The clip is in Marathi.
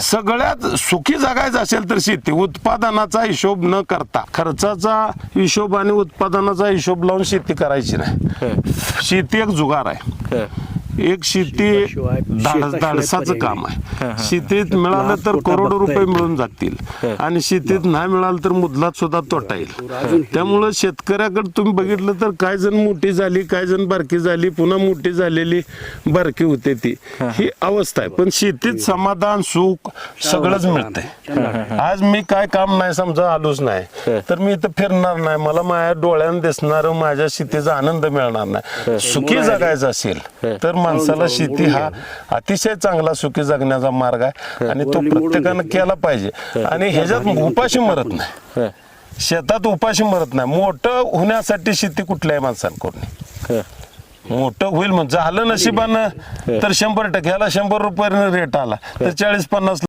सगळ्यात सुखी जगायचं असेल तर शेती, उत्पादनाचा हिशोब न करता खर्चाचा हिशोब आणि उत्पादनाचा हिशोब लावून शेती करायची नाही. शेती एक जुगार आहे, एक शेती धाडसाचं काम आहे. शेतीत मिळालं तर करोडो रुपये मिळून जातील आणि शेतीत नाही मिळालं तर मुदलात सुद्धा तोटा येईल. त्यामुळं शेतकऱ्याकडे तुम्ही बघितलं तर काय जण मोठी झाली, काय जण बारकी झाली, पुन्हा मोठी झालेली बारकी होते, ती ही अवस्था आहे. पण शेतीत समाधान सुख सगळंच मिळतंय. आज मी काय काम नाही समजा आलोच नाही तर मी इथं फिरणार नाही, मला माझ्या डोळ्यानं दिसणार माझ्या शेतीचा आनंद मिळणार नाही. सुखी जगायचं असेल तर माणसाला शेती हा अतिशय चांगला सुखी जगण्याचा मार्ग आहे आणि तो प्रत्येकानं केला पाहिजे. आणि ह्याच्यात उपाशी मरत नाही, शेतात उपाशी मरत नाही. मोठं होण्यासाठी शेती कुठल्याही माणसांकडून मोठं होईल म्हणजे झालं नशिबानं तर 100%, ह्याला 100 रुपये रेट आला तर 40-50